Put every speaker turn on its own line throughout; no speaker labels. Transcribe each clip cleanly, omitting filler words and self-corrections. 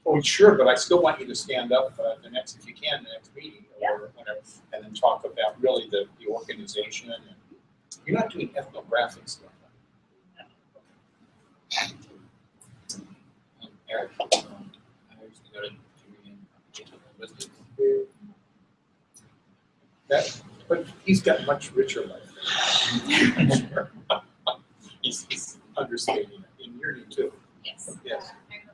Oh, sure, but I still want you to stand up the next, if you can, the next meeting or whatever, and then talk about really the organization. And you're not doing ethnographic stuff.
Eric, I usually go to community
That, but he's got much richer life. He's understating it. And you're new too.
Yes.
Yes.
I'm Rebecca.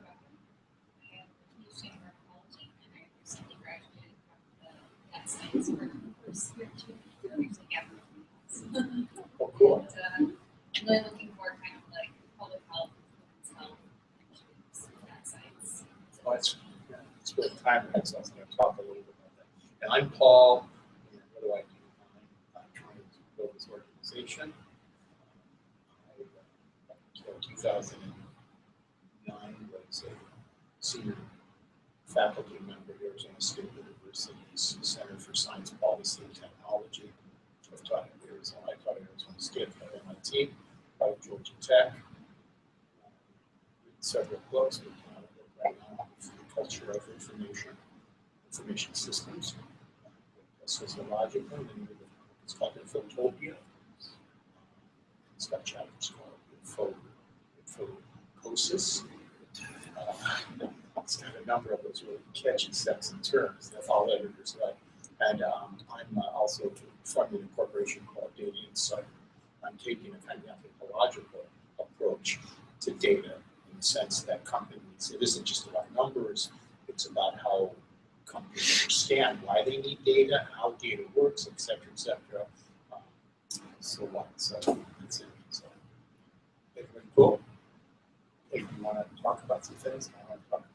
I am a teaching anthropology, and I recently graduated from the science for the first year too. So we usually gather with me.
Oh, cool.
And I'm really looking for kind of like public health, women's health, issues, that science.
Well, it's good time. So I was going to talk a little bit about that. And I'm Paul. And what do I do? I'm trying to build this organization. Until 2009 was a senior faculty member at Arizona State University's Center for Science Policy and Technology. I've taught at Arizona. I taught at Arizona State, at MIT, at Georgia Tech. Several books, but right now, the culture of information systems, sociological, and it's called Infotopia. It's got chapters called Infocosis. It's got a number of those really catchy sets and terms that all editors like. And I'm also funding a corporation called Data Insight. I'm taking a kind of anthropological approach to data in the sense that companies, it isn't just about numbers, it's about how companies understand why they need data, how data works, et cetera, et cetera. So on. So that's it. So, everybody cool? If you want to talk about some things, I want to talk about.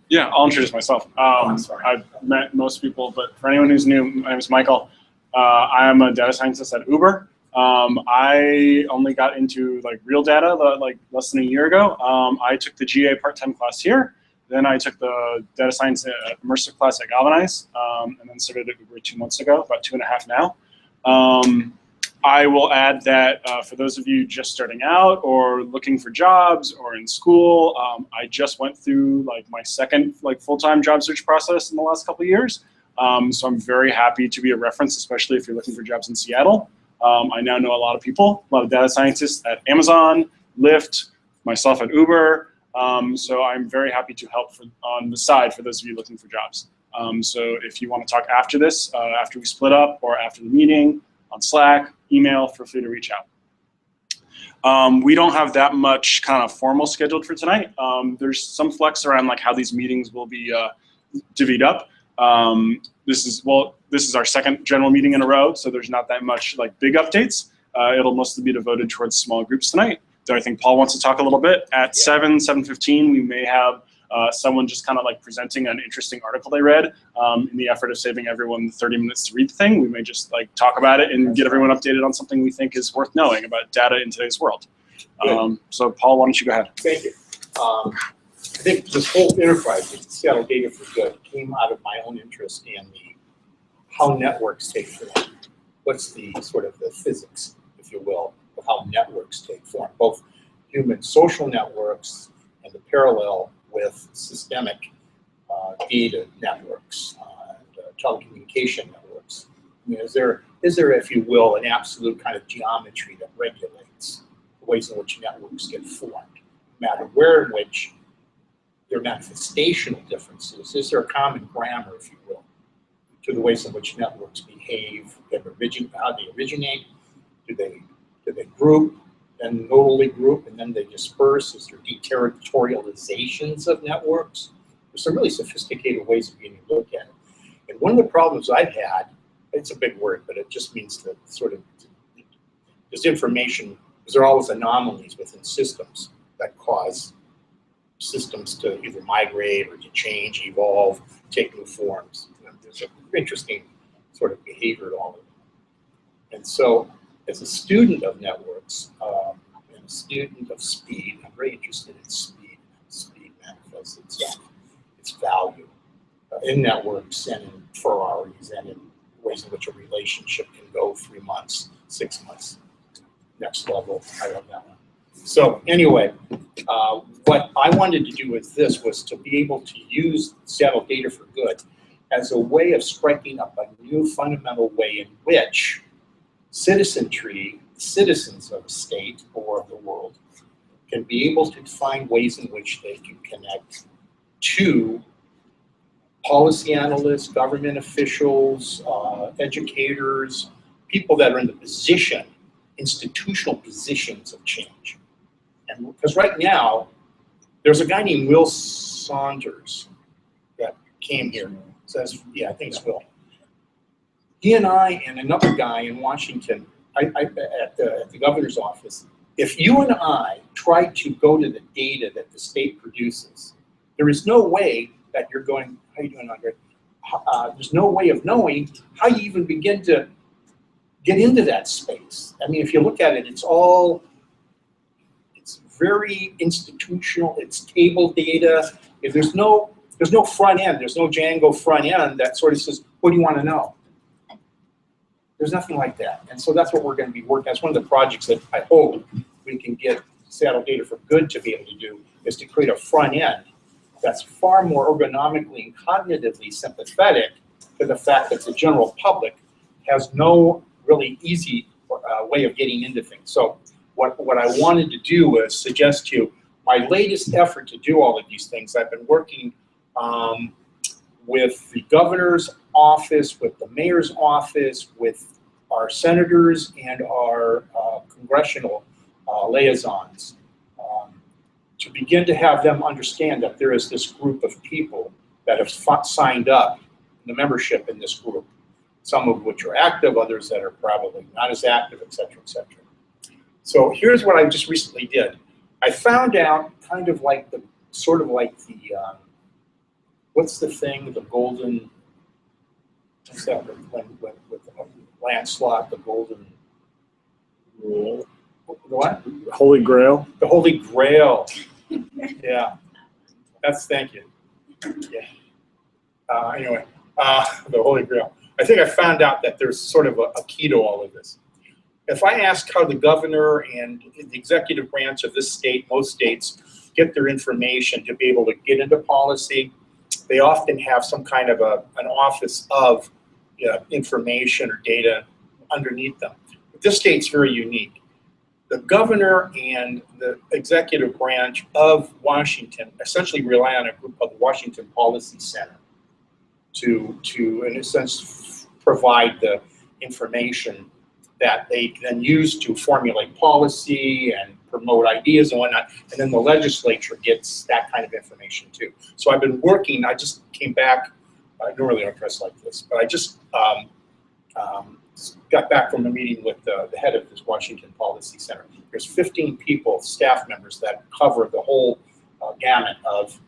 Yeah, I'll introduce myself.
I'm sorry.
I've met most people, but for anyone who's new, my name is Michael. I am a data scientist at Uber. I only got into like real data like less than a year ago. I took the GA part-time class here. Then I took the data science immersive class at Galvanize, and then started at Uber 2 months ago, about 2.5 now. I will add that for those of you just starting out or looking for jobs or in school, I just went through like my second like full-time job search process in the last couple of years. So I'm very happy to be a reference, especially if you're looking for jobs in Seattle. I now know a lot of people, a lot of data scientists at Amazon, Lyft, myself at Uber. So I'm very happy to help on the side for those of you looking for jobs. So if you want to talk after this, after we split up or after the meeting, on Slack, email, feel free to reach out. We don't have that much kind of formal scheduled for tonight. There's some flex around like how these meetings will be divvied up. This is our second general meeting in a row, so there's not that much like big updates. It'll mostly be devoted towards small groups tonight. So I think Paul wants to talk a little bit. At 7:15, we may have someone just kind of like presenting an interesting article they read. In the effort of saving everyone 30 minutes to read the thing, we may just like talk about it and get everyone updated on something we think is worth knowing about data in today's world. So Paul, why don't you go ahead?
Thank you. I think this whole enterprise, Seattle Data for Good, came out of my own interest in how networks take form. What's the sort of the physics, if you will, of how networks take form, both human social networks and the parallel with systemic data networks and telecommunication networks. I mean, is there, if you will, an absolute kind of geometry that regulates the ways in which networks get formed, no matter where in which there are manifestational differences? Is there a common grammar, if you will, to the ways in which networks behave, how they originate? Do they group and nodally group and then they disperse? Is there deterritorializations of networks? There's some really sophisticated ways of beginning to look at it. And one of the problems I've had, it's a big word, but it just means to sort of, there's information, because there are always anomalies within systems that cause systems to either migrate or to change, evolve, take new forms. There's an interesting sort of behavior to all of it. And so, as a student of networks and a student of speed, I'm very interested in speed. Speed manifests itself, its value in networks and in Ferraris and in ways in which a relationship can go 3 months, 6 months. Next level, I love that one. So anyway, what I wanted to do with this was to be able to use Seattle Data for Good as a way of striking up a new fundamental way in which citizenry, citizens of a state or of the world, can be able to find ways in which they can connect to policy analysts, government officials, educators, people that are in the position, institutional positions of change. And because right now, there's a guy named Will Saunders that came here. Says, yeah, I think it's Will. He and I and another guy in Washington, at the governor's office, if you and I tried to go to the data that the state produces, there is no way that you're going, how you doing, Andre? There's no way of knowing how you even begin to get into that space. I mean, if you look at it, it's very institutional, it's table data. If there's no front end, there's no Django front end that sort of says, what do you want to know? There's nothing like that. And so that's what we're going to be working on. It's one of the projects that I hope we can get Seattle Data for Good to be able to do, is to create a front end that's far more ergonomically and cognitively sympathetic to the fact that the general public has no really easy way of getting into things. So what I wanted to do was suggest to you my latest effort to do all of these things. I've been working with the governor's office, with the mayor's office, with our senators and our congressional liaisons, to begin to have them understand that there is this group of people that have signed up, the membership in this group, some of which are active, others that are probably not as active, et cetera, et cetera. So here's what I just recently did. I found out kind of like the, sort of like the, what's the thing, the golden, what's that, with Lancelot, the golden rule? What?
Holy Grail.
The Holy Grail. Yeah. Thank you. Yeah. Anyway, the Holy Grail. I think I found out that there's sort of a key to all of this. If I ask how the governor and the executive branch of this state, most states, get their information to be able to get into policy, they often have some kind of an office of information or data underneath them. But this state's very unique. The governor and the executive branch of Washington essentially rely on a group called the Washington Policy Center to in a sense, provide the information that they then use to formulate policy and promote ideas and whatnot. And then the legislature gets that kind of information too. So I've been working, I just came back, I normally don't dress like this, but I just got back from a meeting with the head of this Washington Policy Center. There's 15 people, staff members, that cover the whole gamut of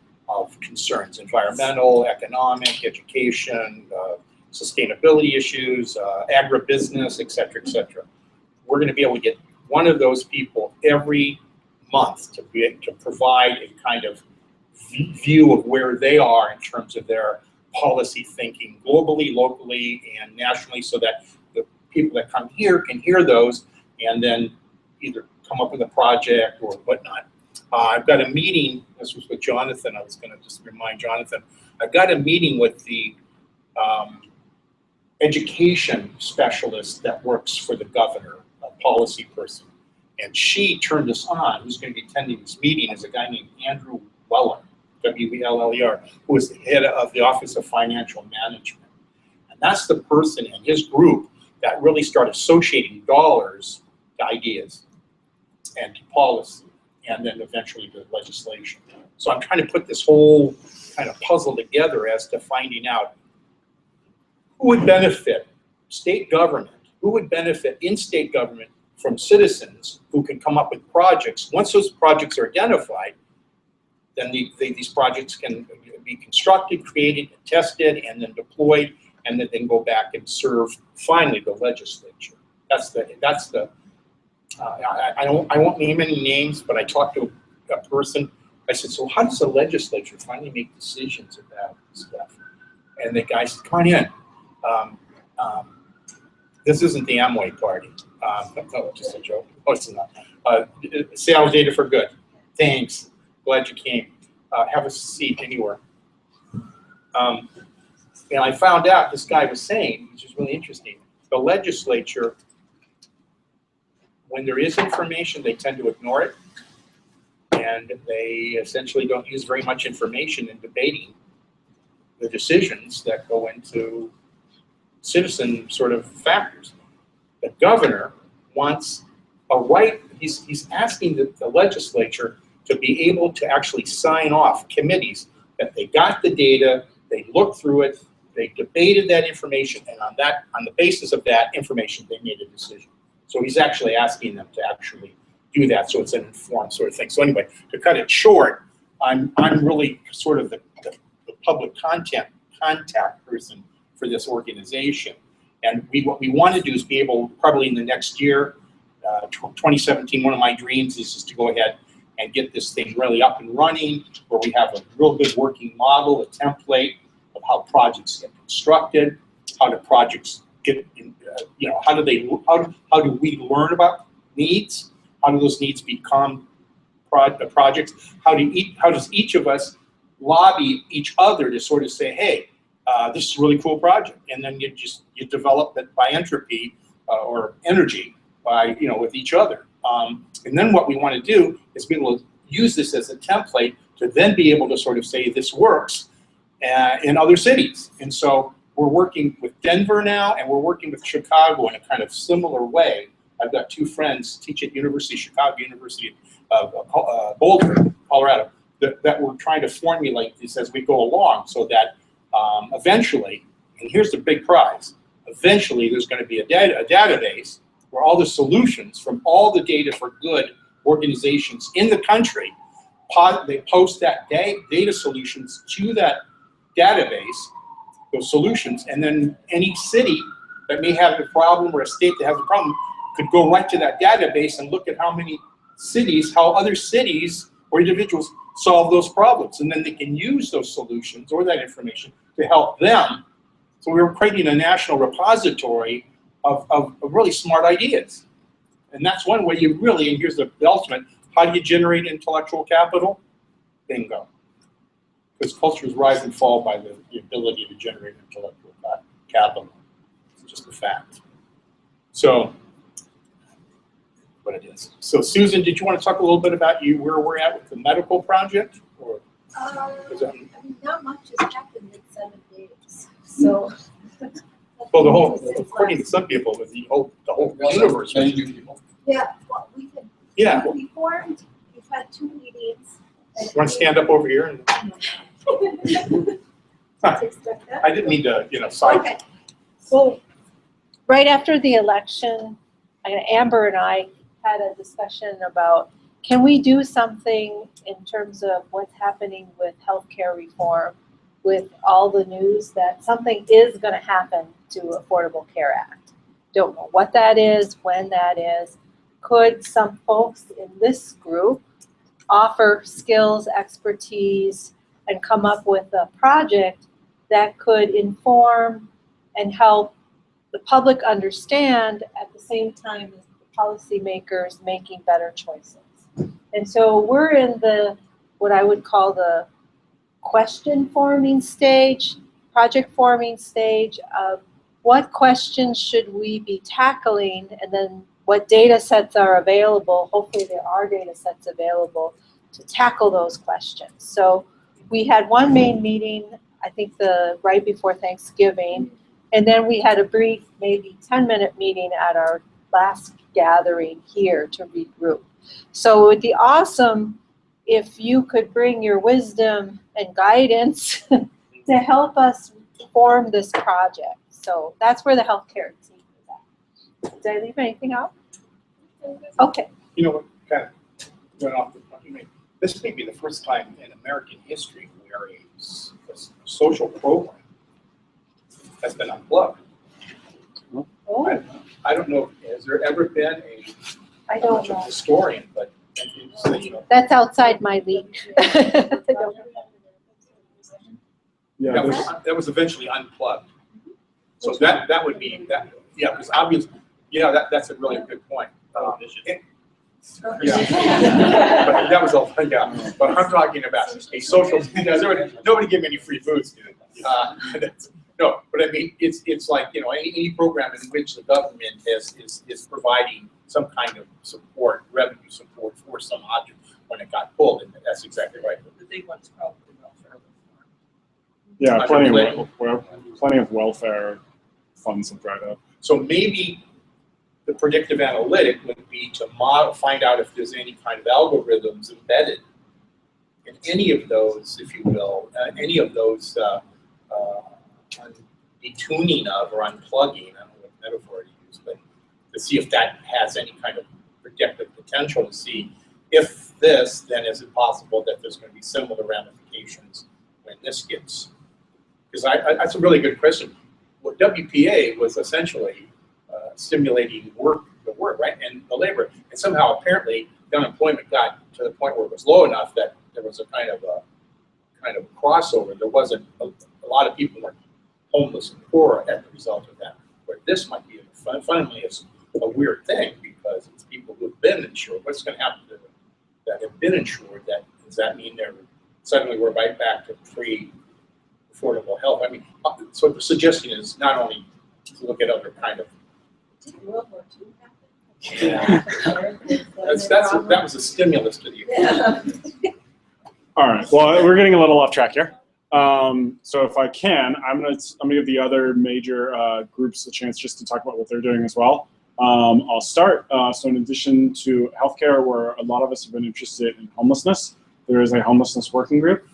concerns: environmental, economic, education, sustainability issues, agribusiness, et cetera, et cetera. We're going to be able to get one of those people every month to provide a kind of view of where they are in terms of their policy thinking globally, locally, and nationally, so that the people that come here can hear those and then either come up with a project or whatnot. I've got a meeting, this was with Jonathan, I was going to just remind Jonathan, I've got a meeting with the education specialist that works for the governor, a policy person. And she turned us on. Who's going to be attending this meeting is a guy named Andrew Weller, W-E-L-L-E-R, who is the head of the Office of Financial Management. And that's the person in his group that really started associating dollars to ideas and to policy, and then eventually to legislation. So I'm trying to put this whole kind of puzzle together as to finding out who would benefit state government, who would benefit in state government from citizens who can come up with projects. Once those projects are identified, then these projects can be constructed, created, tested, and then deployed, and then go back and serve finally the legislature. I won't name any names, but I talked to a person. I said, so how does the legislature finally make decisions about stuff? And the guy said, come on in. This isn't the Amway party. No, just a joke. Oh, it's not. Seattle Data for Good. Thanks. Glad you came. Have a seat anywhere. And I found out this guy was saying, which is really interesting, the legislature, when there is information, they tend to ignore it. And they essentially don't use very much information in debating the decisions that go into citizen sort of factors. The governor wants a right, he's asking the legislature to be able to actually sign off committees that they got the data, they looked through it, they debated that information, and on the basis of that information, they made a decision. So he's actually asking them to actually do that, so it's an informed sort of thing. So anyway, to cut it short, I'm really sort of the public contact person for this organization. And what we want to do is be able, probably in the next year, 2017, one of my dreams is just to go ahead and get this thing really up and running, where we have a real good working model, a template of how projects get constructed, how do projects get, how do we learn about needs? How do those needs become projects? How does each of us lobby each other to sort of say, hey, this is a really cool project, and then you develop that by entropy or energy by with each other. And then what we want to do is be able to use this as a template to then be able to sort of say this works in other cities. And so we're working with Denver now, and we're working with Chicago in a kind of similar way. I've got two friends teach at University of Chicago, University of Boulder, Colorado, that we're trying to formulate this as we go along, so that eventually, and here's the big prize, eventually there's going to be a database where all the solutions from all the Data for Good organizations in the country, they post that data solutions to that database, those solutions, and then any city that may have a problem or a state that has a problem could go right to that database and look at how many cities, how other cities or individuals solve those problems. And then they can use those solutions or that information to help them. So we were creating a national repository of really smart ideas. And that's one way you really, and here's the ultimate, how do you generate intellectual capital? Bingo. Because cultures rise and fall by the ability to generate intellectual capital. It's just a fact. So, what it is. So Susan, did you want to talk a little bit about where we're at with the medical project? Or
not much has happened in 7 days. So
well, the whole, according to some people, the whole universe.
Many new people.
yeah, well, we could.
Yeah.
We formed. We've had 2 meetings.
You want to stand up over here? And, I didn't mean to, side.
Okay.
Well, right after the election, Amber and I had a discussion about, can we do something in terms of what's happening with healthcare reform, with all the news that something is going to happen to Affordable Care Act. Don't know what that is, when that is. Could some folks in this group offer skills, expertise, and come up with a project that could inform and help the public understand at the same time as the policymakers making better choices? And so we're in what I would call the question forming stage, project forming stage of what questions should we be tackling, and then what data sets are available. Hopefully there are data sets available to tackle those questions. So we had one main meeting, I think right before Thanksgiving, and then we had a brief, maybe 10-minute meeting at our last gathering here to regroup. So it would be awesome if you could bring your wisdom and guidance to help us form this project. So that's where the healthcare team is at. Did I leave anything out? Okay.
You know what, kind of went off the point. This may be the first time in American history where a social program has been unplugged.
Oh,
I don't know, has there ever been
I
I'm
don't
not a
know.
historian, but
That's outside my league.
Yeah,
that
there's-
was eventually unplugged. So that would be that. Yeah, because obviously, that's a really good point.
Prohibition.
Yeah. But that was all, yeah, but I'm talking about a social, nobody give me any free foods, dude. No, but I mean, it's like, any program in which the government is providing some kind of support, revenue support for some object when it got pulled, and that's exactly right.
The big one's probably welfare.
Yeah, plenty of welfare funds have dried up.
So maybe the predictive analytic would be to find out if there's any kind of algorithms embedded in any of those, if you will, any of those detuning of or unplugging, I don't know what metaphor to use, but to see if that has any kind of predictive potential to see if this, then is it possible that there's going to be similar ramifications when this gets, because that's a really good question. Well, WPA was essentially stimulating the work, right, and the labor, and somehow apparently the unemployment got to the point where it was low enough that there was a kind of crossover. There wasn't a lot of people were homeless and poor as a result of that. Where this might be fundamentally it's a weird thing because it's people who've been insured. What's going to happen to them that have been insured? Does that mean they're suddenly we're right back to free, affordable health? I mean, so the suggestion is not only to look at other kind of
Did World War II happen?
Yeah. that was a stimulus to the economy.
Yeah.
All right. Well, we're getting a little off track here. So if I can, I'm gonna give the other major groups a chance just to talk about what they're doing as well. I'll start. So in addition to healthcare, where a lot of us have been interested in homelessness, there is a homelessness working group.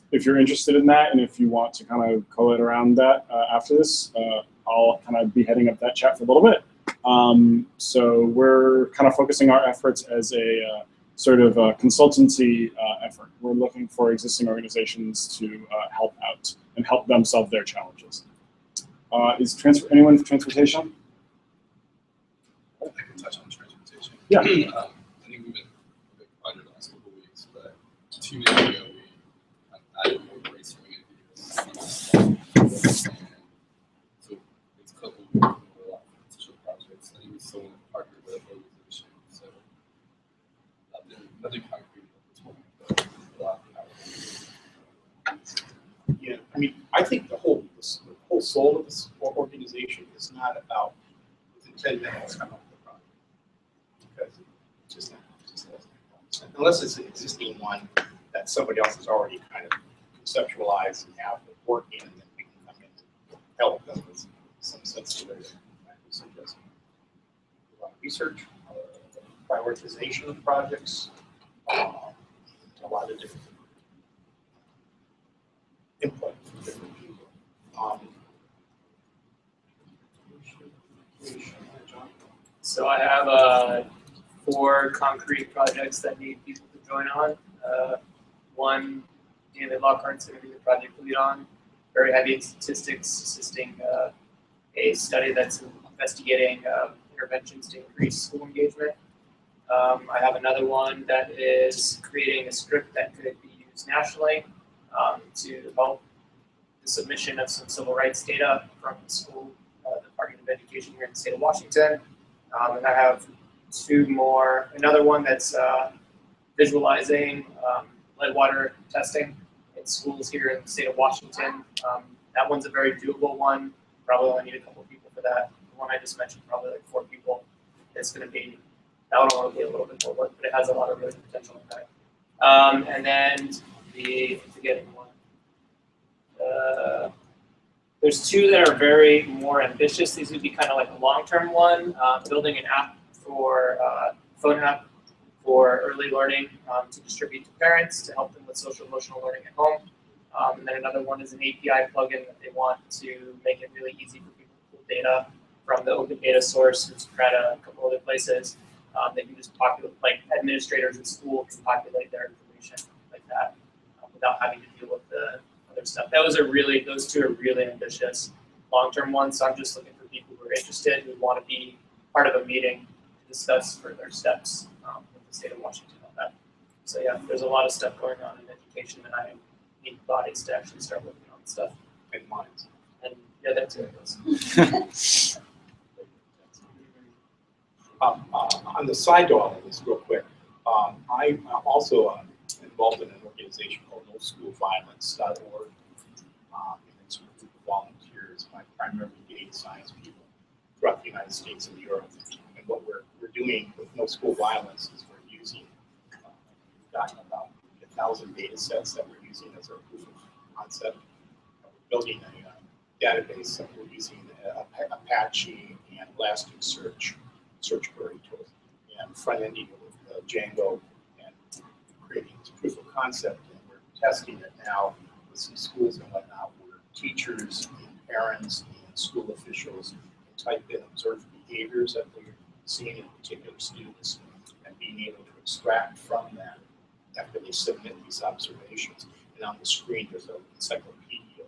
If you're interested in that, and if you want to kind of collate around that after this, I'll kind of be heading up that chat for a little bit. So we're kind of focusing our efforts as a sort of a consultancy effort. We're looking for existing organizations to help out and help them solve their challenges. Is anyone for transportation?
I can touch on transportation.
Yeah.
I think we've been a bit quiet the last couple of weeks, but 2 weeks ago we added more race swing and so it's coupled with a lot of potential projects. I think we still want to partner with organization. So nothing concrete at this point, but a lot of
Yeah, I mean, I think the whole soul of this organization is not about within 10 minutes come up with a project. Because it just doesn't make sense. Unless it's an existing one that somebody else has already kind of conceptualized and have it working, and then we can come in and help them with some sense of their suggestion. A lot of research, prioritization of projects, a lot of different input from different people.
So I have 4 concrete projects that need people to join on. One, David Lockhart's going to be the project lead on. Very heavy in statistics, assisting a study that's investigating interventions to increase school engagement. I have another one that is creating a script that could be used nationally to help the submission of some civil rights data from the school Department of Education here in the state of Washington. And I have 2 more. Another one that's visualizing lead water testing in schools here in the state of Washington. That one's a very doable one. Probably only need a couple of people for that. The one I just mentioned, probably like 4 people. It's going to be, that one will be a little bit more work, but it has a lot of really potential impact. And then there's 2 that are very more ambitious. These would be kind of like a long-term one, building an app for phone app for early learning to distribute to parents to help them with social emotional learning at home. And then another one is an API plugin that they want to make it really easy for people to pull data from the open data source, which Strata and a couple other places. They can just populate, like administrators in school can populate their information like that without having to deal with the other stuff. Those 2 are really ambitious long-term ones. So I'm just looking for people who are interested, who want to be part of a meeting to discuss further steps with the state of Washington on that. So yeah, there's a lot of stuff going on in education, and I need bodies to actually start working on stuff.
And minds.
And yeah, that's it.
On the side to all of this, real quick, I'm also involved in an organization called NoSchoolViolence.org. And it's a group of volunteers, primarily data science people throughout the United States and Europe. And what we're doing with No School Violence is we're using, we've gotten about 1,000 data sets that we're using as our proof of concept. We're building a database that we're using Apache and Elasticsearch search query tools, and front-ending it with Django and creating this proof of concept. And we're testing it now with some schools and whatnot, where teachers and parents and school officials can type in observed behaviors that they're seeing in particular students and being able to extract from that after they submit these observations. And on the screen, there's an encyclopedia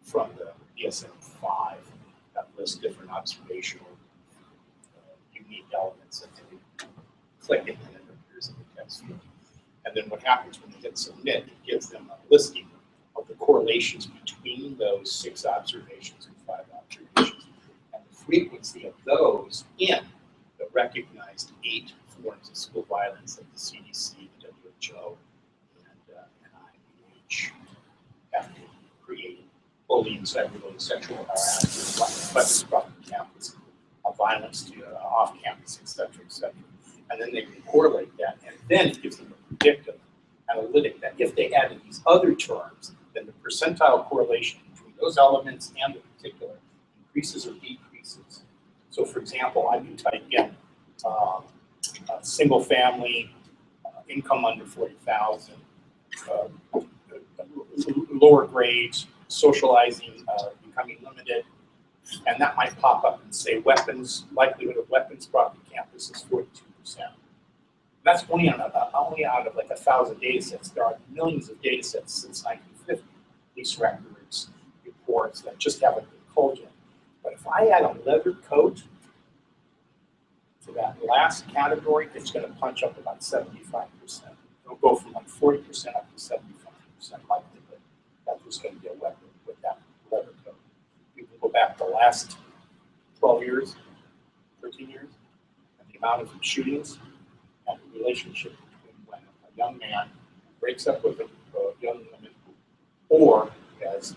from the DSM-5 that lists different observational unique elements that they click and then it appears in the text field. And then what happens when they hit submit, it gives them a listing of the correlations between those 6 observations and 5 observations and the frequency of those in the recognized 8 forms of school violence that the CDC, the WHO, and NIH have created: bullying, cyberbullying, sexual harassment, weapons brought to campus, violence to off campus, et cetera, et cetera. And then they can correlate that, and then it gives them a predictive analytic that if they added these other terms, then the percentile correlation between those elements and the particular increases or decreases. So for example, I can type in single family, income under 40,000, lower grades, socializing, becoming limited, and that might pop up and say weapons, likelihood of weapons brought to campus is 42%. That's only out of like 1,000 data sets. There are millions of data sets since 1950, police records, reports that just haven't been culled yet. But if I add a leather coat to that last category, it's going to punch up about 75%. It'll go from like 40% up to 75% likelihood that there's going to be a weapon with that leather coat. You can go back the last 12 years, 13 years, and the amount of shootings and the relationship between when a young man breaks up with a young woman or has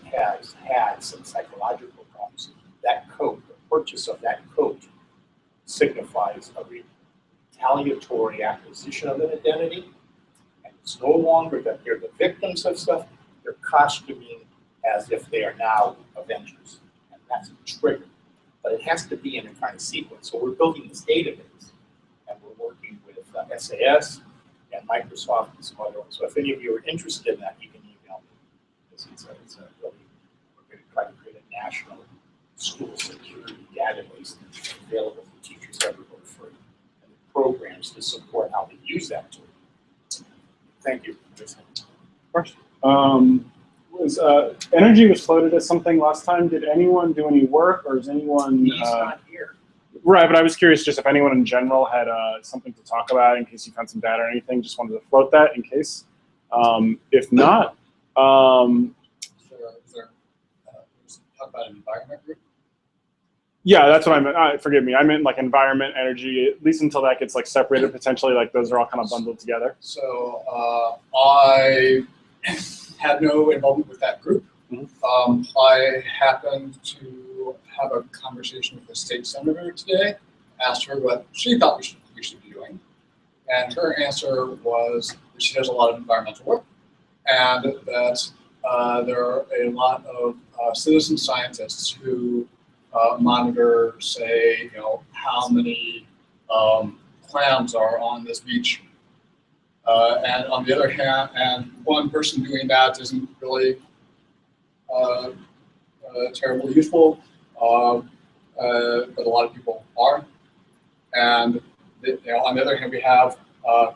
had some psychological problems. That coat, the purchase of that coat, signifies a retaliatory acquisition of an identity. And it's no longer that they're the victims of stuff, they're costuming as if they are now avengers. And that's a trigger. But it has to be in a kind of sequence. So we're building this database, and we're working with SAS and Microsoft and some other ones. So if any of you are interested in that, you can email me. It's a really, we're going to try to create a national school security database that's available for teachers everywhere for free, and programs to support how they use that tool. Thank you.
Of course. Energy was floated as something last time. Did anyone do any work, or is anyone?
He's not here.
Right, but I was curious just if anyone in general had something to talk about in case you found some data or anything. Just wanted to float that in case. If not,
Talk about an environment group.
yeah, that's what I meant. Forgive me. I meant like environment, energy. At least until that gets like separated potentially. Like those are all kind of bundled together.
So I had no involvement with that group.
Mm-hmm.
I happened to have a conversation with a state senator today, asked her what she thought we should be doing. And her answer was that she does a lot of environmental work, and that there are a lot of citizen scientists who monitor, say, how many clams are on this beach. And on the other hand, and one person doing that isn't really terribly useful, but a lot of people are. And on the other hand, we have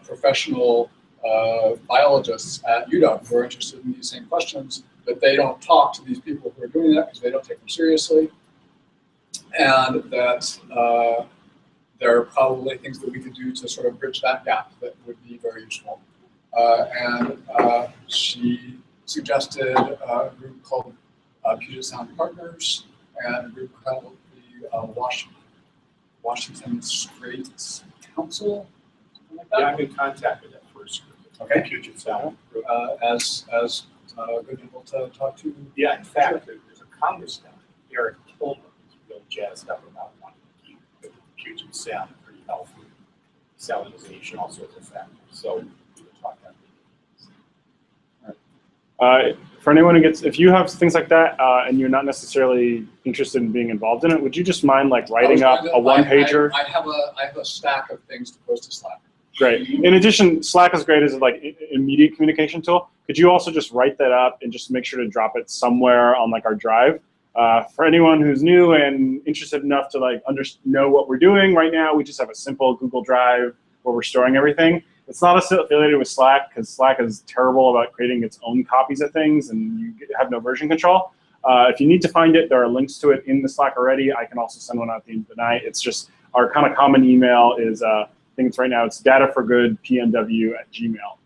professional biologists at UW who are interested in these same questions, but they don't talk to these people who are doing that because they don't take them seriously. And that there are probably things that we could do to sort of bridge that gap that would be very useful. And she suggested a group called Puget Sound Partners and a group called the
Washington Straits Council, something like
Yeah,
that.
I'm in contact with that first group.
Okay.
Puget Sound group.
As good people to talk to.
Yeah, in fact, there's a congressman, Eric Tolman, who's real jazzed up about wanting to keep the Puget Sound pretty healthy, salinization, all sorts of factors. So we can talk that.
For anyone who gets, if you have things like that and you're not necessarily interested in being involved in it, would you just mind like writing up a one-pager?
I have a stack of things to post to Slack.
Great. In addition, Slack is great as like immediate communication tool. Could you also just write that up and just make sure to drop it somewhere on like our drive? For anyone who's new and interested enough to like know what we're doing right now, we just have a simple Google Drive where we're storing everything. It's not affiliated with Slack because Slack is terrible about creating its own copies of things and you have no version control. If you need to find it, there are links to it in the Slack already. I can also send one out at the end of the night. It's just our kind of common email is, I think it's right now, it's dataforgoodpnw@gmail.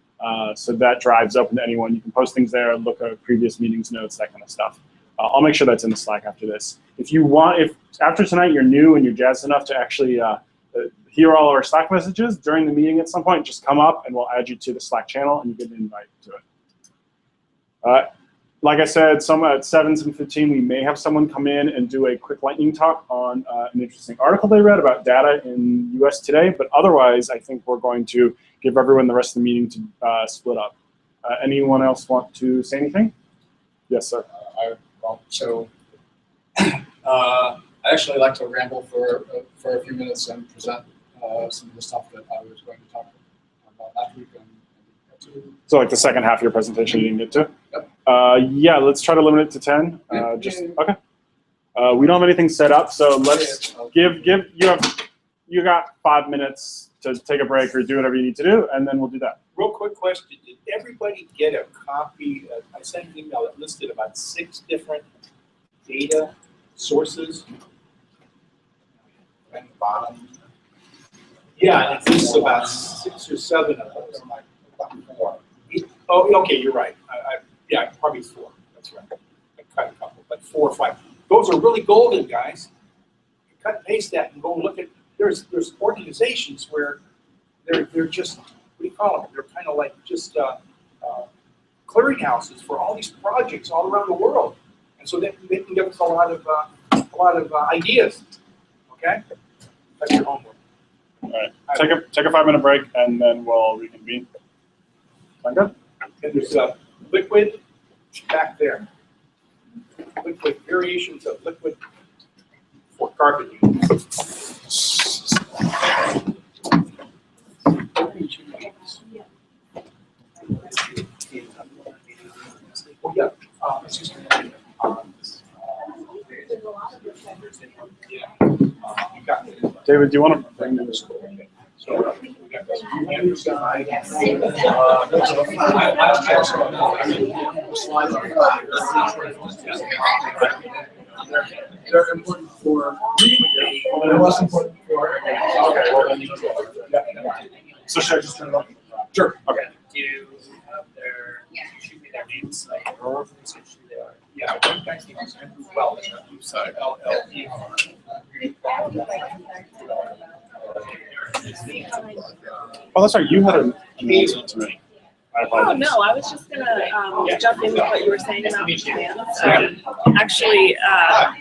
So that drives open to anyone. You can post things there, look at previous meetings notes, that kind of stuff. I'll make sure that's in the Slack after this. If you want, if after tonight you're new and you're jazzed enough to actually hear all our Slack messages during the meeting at some point, just come up and we'll add you to the Slack channel and you get an invite to it. Like I said, at 7:15, we may have someone come in and do a quick lightning talk on an interesting article they read about data in US Today, but otherwise I think we're going to give everyone the rest of the meeting to split up. Anyone else want to say anything? Yes, sir.
I actually like to ramble for a few minutes and present some of the stuff that I was going to talk about last week.
So like the second half of your presentation you didn't get to?
Yep.
Yeah, let's try to limit it to 10. Okay. We don't have anything set up, so let's you got 5 minutes to take a break or do whatever you need to do, and then we'll do that.
Real quick question, did everybody get a copy? I sent an email that listed about 6 different data sources.
At the bottom.
Yeah, and it's about 6 or 7 of those. Oh, okay, you're right. Yeah, probably 4. That's right. I cut a couple, but 4 or 5. Those are really golden, guys. You cut and paste that and go look at. There's organizations where they're just, what do you call them? They're kind of like just clearinghouses for all these projects all around the world, and so they can give us a lot of ideas. Okay, that's your homework.
All right, take a 5-minute break and then we'll reconvene. Sound good?
And there's liquid back there. Liquid variations of liquid for carbon units. Oh yeah. Excuse me.
David, do you want to bring this?
So we got this.
They're important for me, but they're less important for.
Okay, well then you can go. So should I just turn it on? Sure. Okay.
Do you have their, shoot me their names, like, who they are?
Yeah, one guy's name is Andrew Wells.
Sorry.
LLE.
Oh, that's right. You had an announcement to me. I
Oh,
apologize.
no, I was just gonna jump in with what you were saying about Japan. Actually,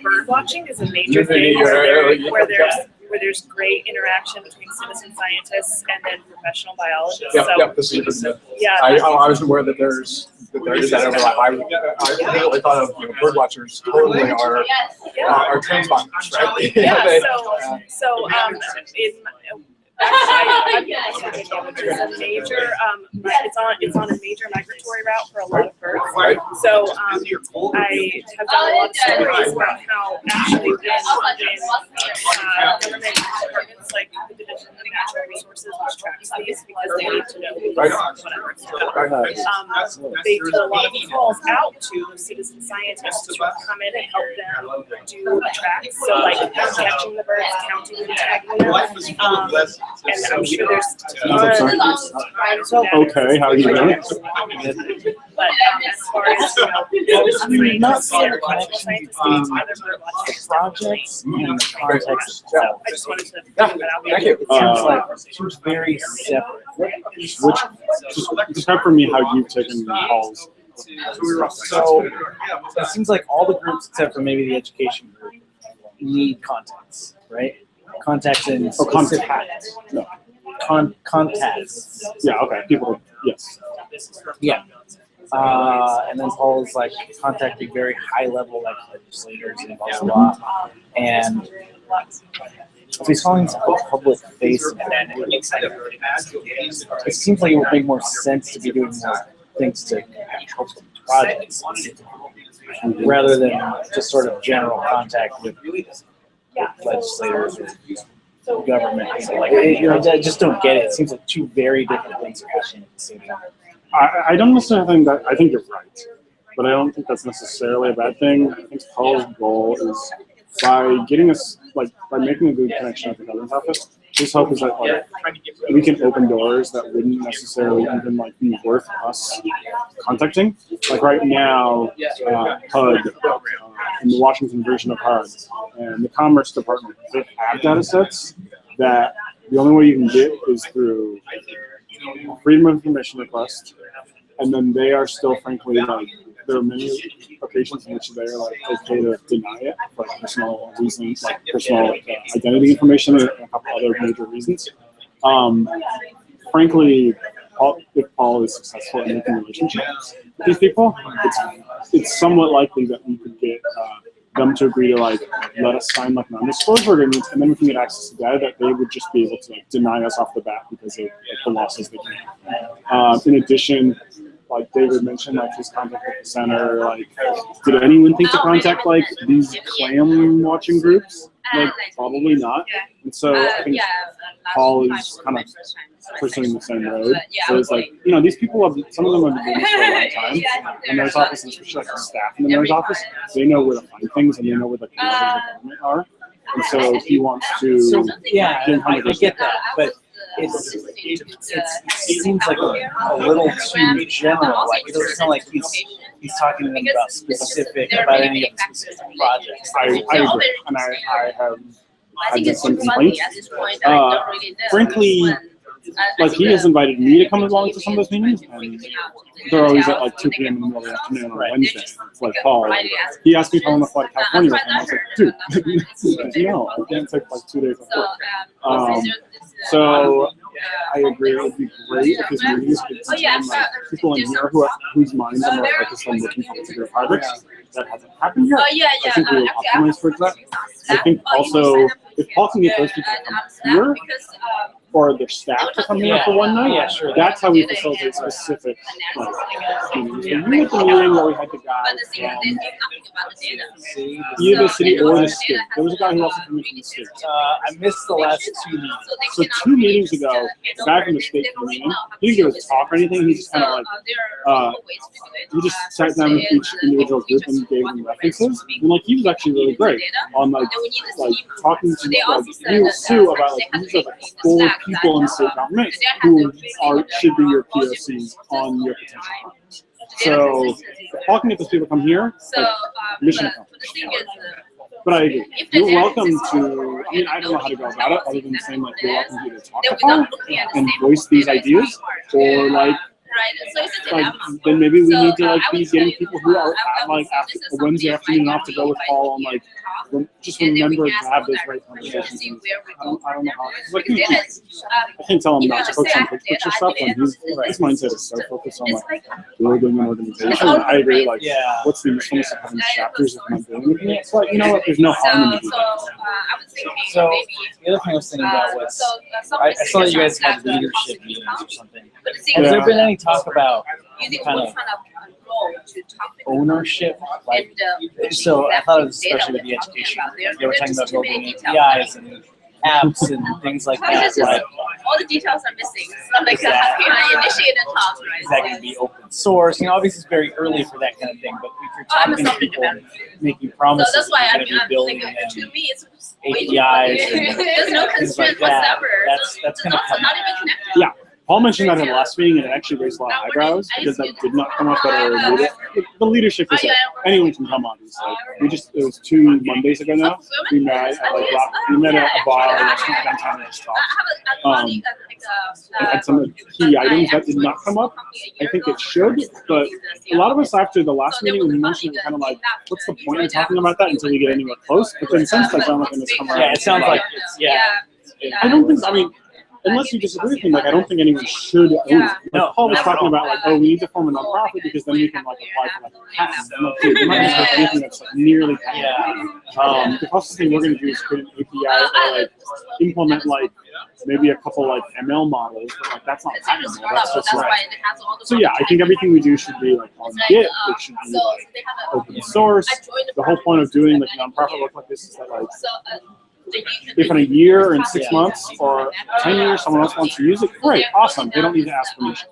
bird watching is a major thing where there's great interaction between citizen scientists and then professional biologists.
Yep, this is
Yeah.
I was aware that there is that overlap. I really thought of bird watchers totally are transponders, right?
Yeah, so I'm which is a major, it's on a major migratory route for a lot of birds.
Right.
So I have done a lot of stories about how actually when government departments like the Division of Natural Resources, which tracks these because they need to know whatever. They put a lot of calls out to citizen scientists to come in and help them do tracks. So like catching the birds, counting them, tagging them. And I'm sure there's tons.
Okay, how are you doing?
But far as, you know,
Not seeing
other
a connection
scientists,
between
other biological
the projects and the context itself.
I just wanted to put that out there.
Thank you.
It seems like two very separate.
Which just describe for me how you've taken Paul's.
So it seems like all the groups except for maybe the education group need contacts, right? Contacts in specific
No.
contacts.
Yeah. Okay. People. Yes.
Yeah. And then Paul is like contacting very high level like legislators and blah blah blah. And if he's calling himself a public face, it seems like it would make more sense to be doing more things to help the projects rather than just sort of general contact with legislators or government people. Like, you know, I just don't get it. It seems like two very different things are happening at the same time.
I don't necessarily think that. I think you're right, but I don't think that's necessarily a bad thing. I think Paul's goal is by getting us by making a good connection with the governor's office. His hope is that we can open doors that wouldn't necessarily even be worth us contacting. Like right now, HUD and the Washington version of HUD and the Commerce Department, they have data sets that the only way you can get is through Freedom of Information request, and then they are still, frankly, there are many occasions in which they are okay to deny it for personal reasons, like personal identity information and a couple other major reasons. Frankly, if Paul is successful in making relationships with these people, it's somewhat likely that we could get them to agree to let us sign non-disclosure agreements, and then we can get access to data that they would just be able to deny us off the bat because of the losses they can. In addition, like David mentioned, his contact with the center, did anyone think to contact these clam watching groups? Probably not. And so I think Paul is kind of pursuing the same road. So it's these people some of them have been doing this for a long time. The mayor's office, and especially the staff in the mayor's office, they know where to find things and they know where the levels of government are. And so he wants to
I get that, but it seems like a little too general. It doesn't sound like he's talking to them about any of the specific projects.
I agree, and I have had some complaints. Frankly, he has invited me to come along to some of those meetings, and they're always at 2 p.m. in the middle of the afternoon on a Wednesday. It's Paul, he asked me if I want to fly to California with him. I was like, dude, no, I can't take 2 days off work. So I agree. It would be great if his meetings could contain people in here whose minds are more focused on looking for particular projects. That hasn't happened yet. I think we will optimize towards that. I think also if Paul can get those people to come here, or their staff to come here for one night, that's how we facilitate specific meetings. We were at the meeting where we had the guy from either the city or the state. There was a guy who also came in from the state.
I missed the last 2 meetings.
So 2 meetings ago, the guy from the state came in. He didn't give a talk or anything. He just kind of he just sat down with each individual group and gave them references. And he was actually really great on talking to Sue about these are the 4 people in the state government who should be your POCs on your potential projects. So talking to those people come here, mission accomplished. But I agree. You're welcome to, I don't know how to go about it other than saying you're welcome to either talk to Paul and voice these ideas, or then maybe we need to be getting people who are after a Wednesday afternoon off to go with Paul and just remember to have those right conversations. I don't know how. I can't tell him not to focus on picture stuff when his mindset is so focused on building an organization. I agree. What's the usefulness of having chapters if I'm not doing anything? It's you know what? There's no harm in doing that.
So the other thing I was thinking about was I saw that you guys had leadership meetings or something. Has there been any talk about kind of ownership? So I thought it was especially with the education. They were talking about building APIs and apps and things like that.
All the details are missing. So I initiated talks, right?
Is that going to be open source? Obviously it's very early for that kind of thing, but if you're talking to people and making promises,
so that's why
you're going to be building
to me, it's
APIs and
there's no
things
constraint
like that.
whatsoever.
That's going to come.
Not even connected.
Yeah. Paul mentioned that in the last meeting, and it actually raised a lot of eyebrows because that did not come up at our the leadership was like, anyone can come on. It's like, it was 2 Mondays ago now. We met at a bar, a restaurant downtown, and just talked. It had some key items that did not come up. I think it should, but a lot of us after the last meeting, when we mentioned it, kind of like, what's the point of talking about that until we get anywhere close? But then since like, I'm not going to come around.
Yeah, it sounds like
I don't think. I mean, unless you disagree with me, like I don't think anyone should.
No,
Paul was talking about like, oh, we need to form a nonprofit because then we can like apply for like a patent. We're not going to do anything that's like nearly patent. The closest thing we're going to do is create an API or like implement like maybe a couple like ML models, but like that's not patentable. That's just like. So yeah, I think everything we do should be like on Git. It should be like open source. The whole point of doing like nonprofit work like this is that like. If in a year or in 6 months or 10 years someone else wants to use it, great, awesome. They don't need to ask permission.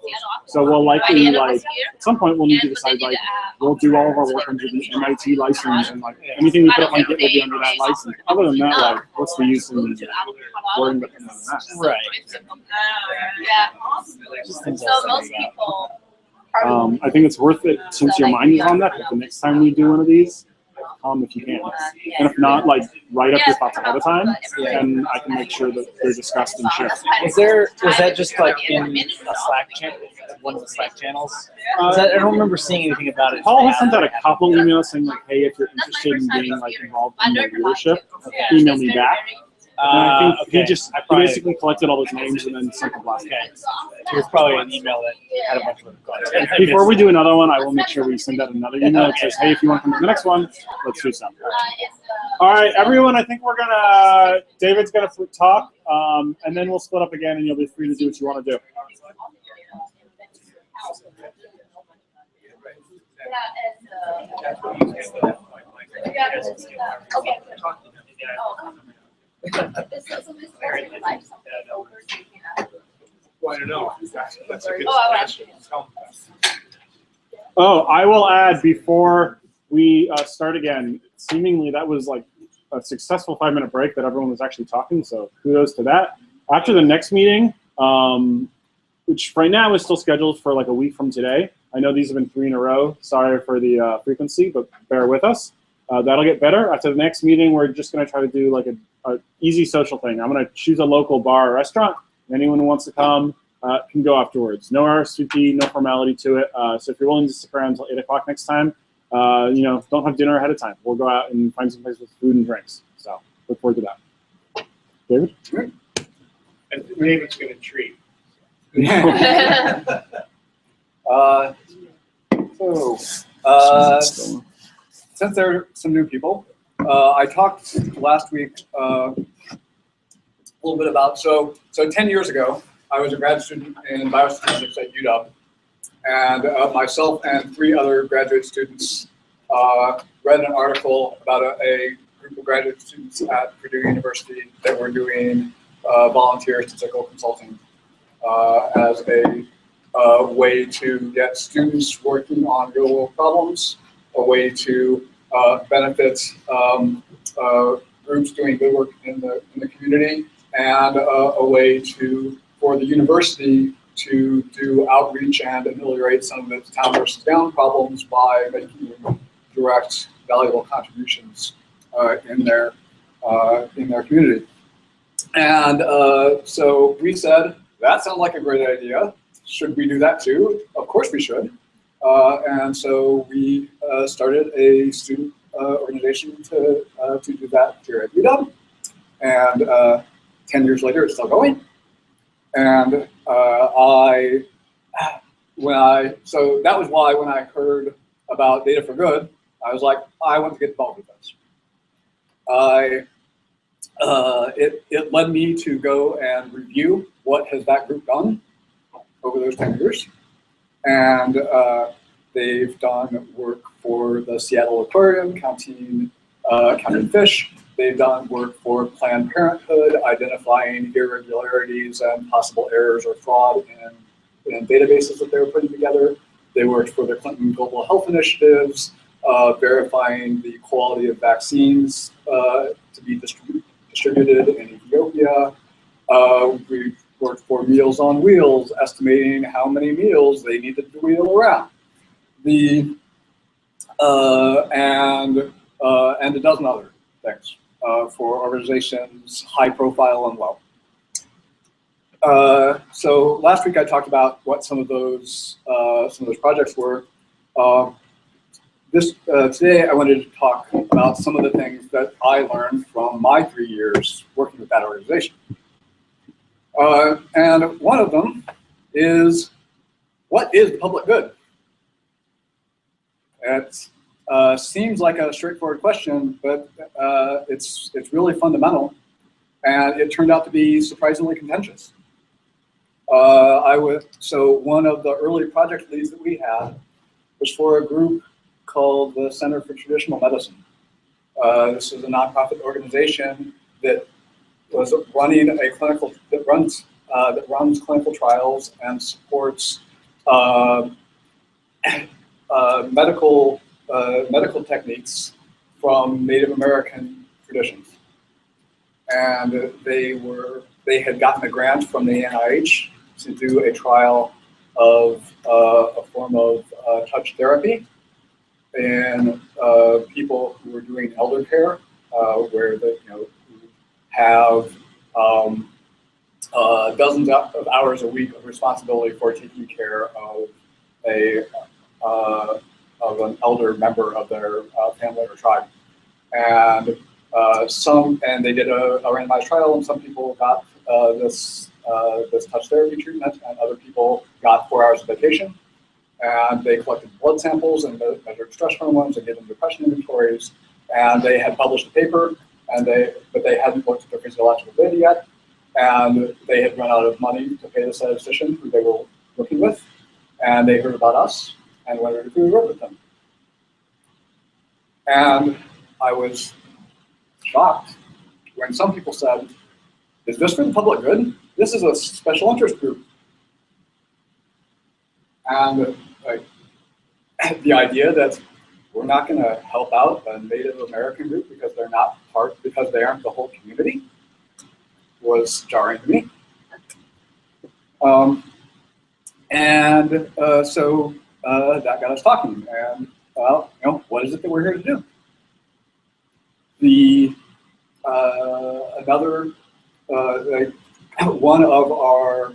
So we'll likely like at some point we'll need to decide like we'll do all of our work under the MIT license and like anything we put up on Git will be under that license. Other than that, like what's the use in worrying about that?
Right.
So most people.
I think it's worth it since your mind is on that. That the next time we do one of these, if you can, and if not, like write up your thoughts ahead of time, and I can make sure that they're discussed and shared.
Was that just like in a Slack channel, one of the Slack channels? I don't remember seeing anything about it.
Paul has sent out a couple emails saying like, hey, if you're interested in being like involved in the leadership, email me back. And I think he basically collected all those names and then sent the blast.
Okay. So it's probably an email that had a bunch of content.
Before we do another one, I will make sure we send out another email that says, hey, if you want to come to the next one, let's do something. All right, everyone, I think David's going to talk, and then we'll split up again, and you'll be free to do what you want to do.
Want to know? That's a good question.
Oh, I will add before we start again, seemingly that was like a successful 5-minute break that everyone was actually talking, so kudos to that. After the next meeting, which right now is still scheduled for like a week from today. I know these have been 3 in a row. Sorry for the frequency, but bear with us. That'll get better. After the next meeting, we're just going to try to do like a easy social thing. I'm going to choose a local bar or restaurant. Anyone who wants to come can go afterwards. No RSVP, no formality to it. So if you're willing to stick around until 8 o'clock next time, don't have dinner ahead of time. We'll go out and find some place with food and drinks. So look forward to that. David?
And David's going to treat.
Since there are some new people, I talked last week a little bit about, so 10 years ago, I was a grad student in biostatistics at UW, and myself and 3 other graduate students read an article about a group of graduate students at Purdue University that were doing volunteer statistical consulting as a way to get students working on real-world problems, a way to benefit groups doing good work in the community, and a way for the university to do outreach and ameliorate some of its town versus down problems by making direct, valuable contributions in their community. And so we said, that sounds like a great idea. Should we do that too? Of course we should. And so we started a student organization to do that here at UW. And 10 years later, it's still going. And so that was why when I heard about Data for Good, I was like, I want to get involved with this. It led me to go and review what has that group done over those 10 years. And they've done work for the Seattle Aquarium, counting fish. They've done work for Planned Parenthood, identifying irregularities and possible errors or fraud in databases that they were putting together. They worked for the Clinton Global Health Initiatives, verifying the quality of vaccines to be distributed in Ethiopia. We worked for Meals on Wheels, estimating how many meals they needed to wheel around. And a dozen other things for organizations high profile and low. So last week I talked about what some of those projects were. Today I wanted to talk about some of the things that I learned from my 3 years working with that organization. And one of them is, what is the public good? It seems like a straightforward question, but it's really fundamental, and it turned out to be surprisingly contentious. So one of the early project leads that we had was for a group called the Center for Traditional Medicine. This is a nonprofit organization that was running a clinical that runs clinical trials and supports medical techniques from Native American traditions. And they had gotten a grant from the NIH to do a trial of a form of touch therapy in people who were doing elder care, where they have dozens of hours a week of responsibility for taking care of an elder member of their family or tribe. And they did a randomized trial, and some people got this touch therapy treatment, and other people got 4 hours of vacation. And they collected blood samples and measured stress hormones and gave them depression inventories. And they had published a paper, but they hadn't looked at their physiological data yet. And they had run out of money to pay the statistician who they were working with. And they heard about us and wondered if we would work with them. And I was shocked when some people said, "Is this for the public good? This is a special interest group." And the idea that we're not going to help out a Native American group because they aren't the whole community was jarring to me. So that got us talking. And what is it that we're here to do? One of our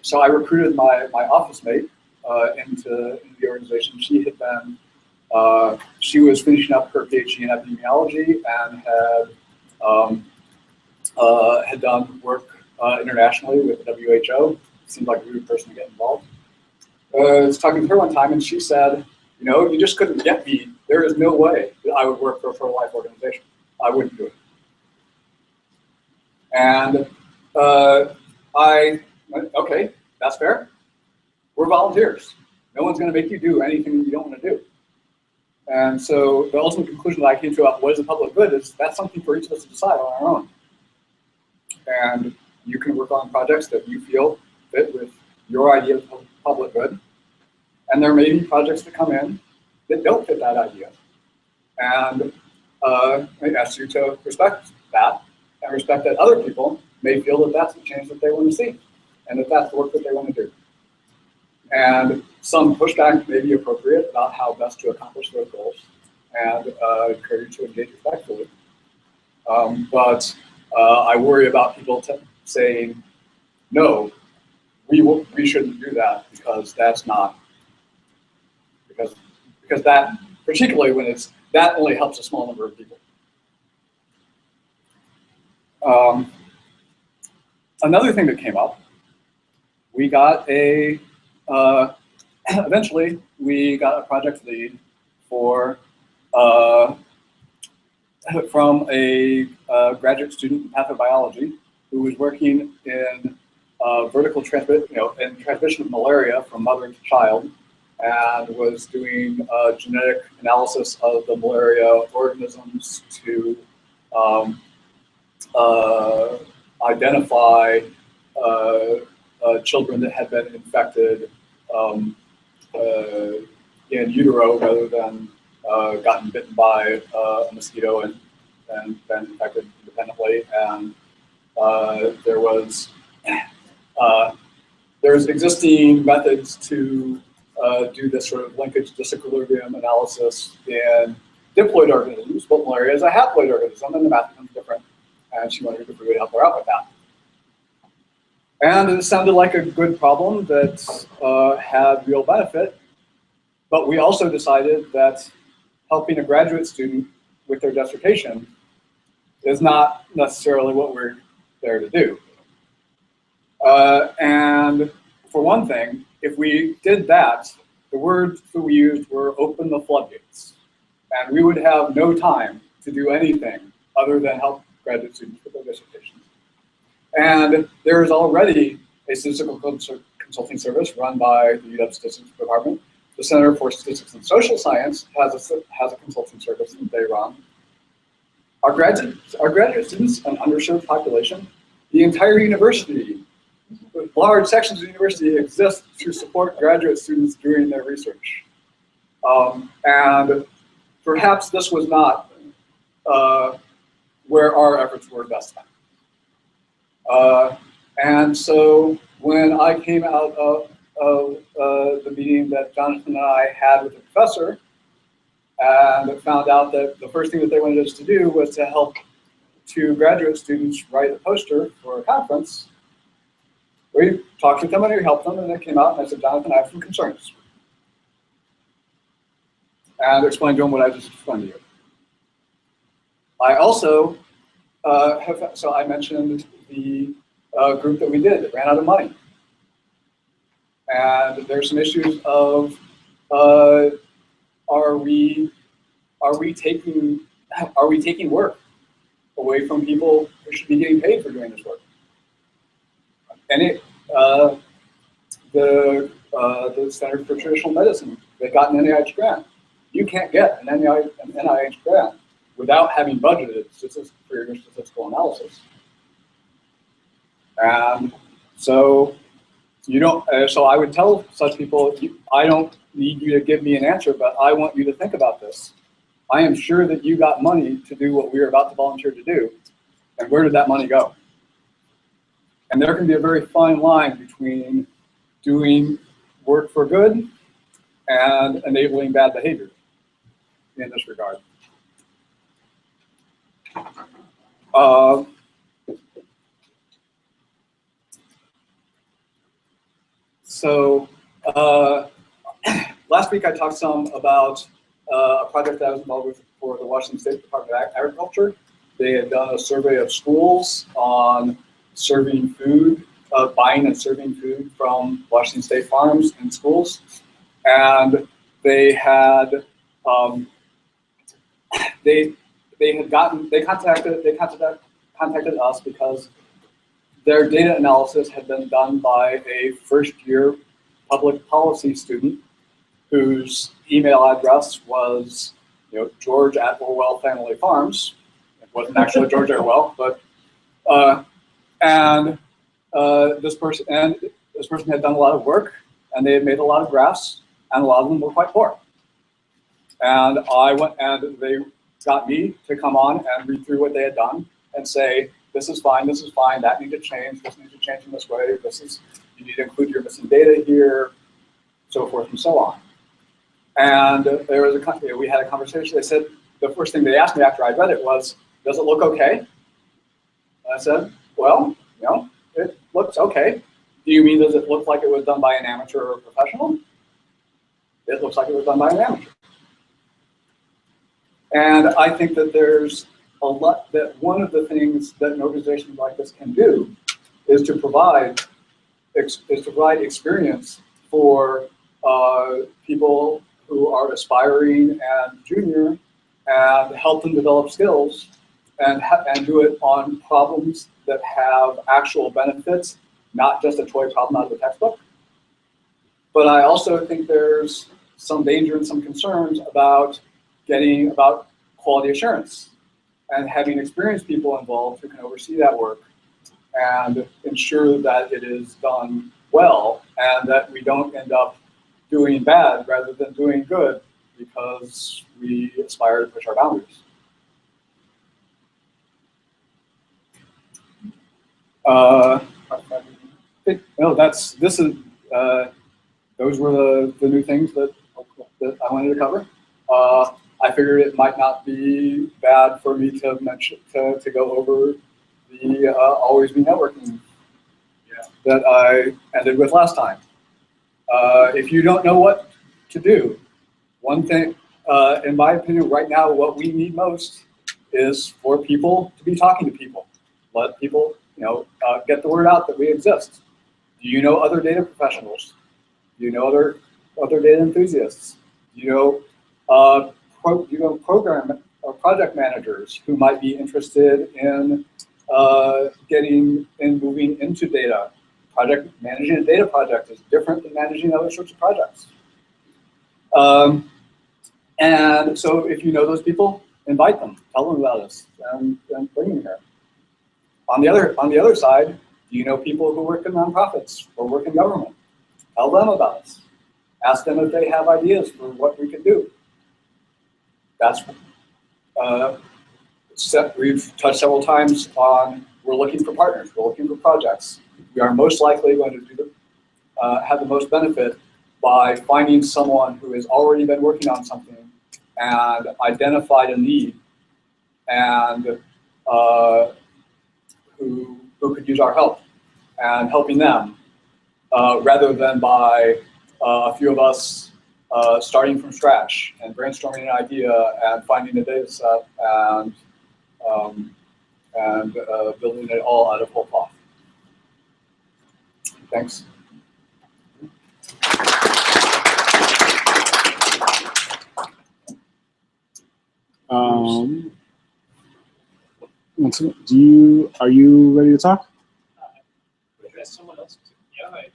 so I recruited my office mate into the organization. She was finishing up her PhD in epidemiology and had done work internationally with the WHO. Seemed like a good person to get involved. I was talking to her one time, and she said, "You just couldn't get me. There is no way that I would work for a pro-life organization. I wouldn't do it." And I went, "Okay, that's fair. We're volunteers. No one's going to make you do anything you don't want to do." And so the ultimate conclusion that I came to about what is the public good is that's something for each of us to decide on our own. And you can work on projects that you feel fit with your idea of public good. And there may be projects that come in that don't fit that idea. And I ask you to respect that and respect that other people may feel that that's the change that they want to see and that that's the work that they want to do. And some pushback may be appropriate about how best to accomplish those goals, and encourage you to engage respectfully. But I worry about people saying, "No, we shouldn't do that because that's not," because that, particularly when that only helps a small number of people. Another thing that came up, we got eventually we got a project lead from a graduate student in pathobiology who was working in transmission of malaria from mother to child, and was doing genetic analysis of the malaria organisms to identify children that had been infected in utero rather than gotten bitten by a mosquito and been infected independently. And there was there's existing methods to do this sort of linkage disequilibrium analysis in diploid organisms, but malaria is a haploid organism, and the math becomes different. And she wondered if we would help her out with that. And it sounded like a good problem that had real benefit, but we also decided that helping a graduate student with their dissertation is not necessarily what we're there to do. And for one thing, if we did that, the words that we used were open the floodgates. And we would have no time to do anything other than help graduate students with their dissertations. And there is already a statistical consulting service run by the UW Statistics Department. The Center for Statistics and Social Science has a consulting service that they run. Our graduate students, an underserved population, the entire university, large sections of the university exist to support graduate students doing their research. And perhaps this was not where our efforts were best spent. And so when I came out of the meeting that Jonathan and I had with the professor, and found out that the first thing that they wanted us to do was to help 2 graduate students write a poster for a conference, we talked with them and we helped them, and they came out and I said, Jonathan, I have some concerns. And explained to them what I just explained to you. I also so I mentioned the group that we did that ran out of money. And there's some issues of are we taking work away from people who should be getting paid for doing this work? And the Center for Traditional Medicine, they got an NIH grant. You can't get an NIH grant without having budgeted for your statistical analysis. And so you don't. So I would tell such people, I don't need you to give me an answer, but I want you to think about this. I am sure that you got money to do what we are about to volunteer to do, and where did that money go? And there can be a very fine line between doing work for good and enabling bad behavior in this regard. Last week I talked some about a project that I was involved with for the Washington State Department of Agriculture. They had done a survey of schools on serving food, buying and serving food from Washington State farms and schools, and they had contacted us because their data analysis had been done by a first-year public policy student whose email address was, George at Orwell Family Farms. It wasn't actually George Orwell, but this person had done a lot of work, and they had made a lot of graphs, and a lot of them were quite poor. And I went, and they got me to come on and read through what they had done and say, this is fine, that needs to change, this needs to change in this way, you need to include your missing data here, so forth and so on. And there was we had a conversation. They said, the first thing they asked me after I read it was, does it look okay? And I said, well, it looks okay. Do you mean, does it look like it was done by an amateur or a professional? It looks like it was done by an amateur. And I think that there's a lot, that one of the things that an organization like this can do is to provide experience for people who are aspiring and junior, and help them develop skills and do it on problems that have actual benefits, not just a toy problem out of the textbook. But I also think there's some danger and some concerns about quality assurance and having experienced people involved who can oversee that work and ensure that it is done well and that we don't end up doing bad rather than doing good because we aspire to push our boundaries. Those were the new things that I wanted to cover. I figured it might not be bad for me to mention, to go over the Always Be Networking that I ended with last time. If you don't know what to do, one thing, in my opinion, right now, what we need most is for people to be talking to people. Let people, get the word out that we exist. Do you know other data professionals? Do you know other data enthusiasts? Do you know program or project managers who might be interested in moving into data? Managing a data project is different than managing other sorts of projects. And so if you know those people, invite them, tell them about us, and bring them here. On the other side, do you know people who work in nonprofits or work in government? Tell them about us. Ask them if they have ideas for what we can do. We've touched several times on we're looking for partners, we're looking for projects. We are most likely going to have the most benefit by finding someone who has already been working on something and identified a need and who could use our help and helping them rather than by a few of us starting from scratch and brainstorming an idea and finding a data set and building it all out of whole cloth. Thanks.
Are you ready to talk?
Someone else.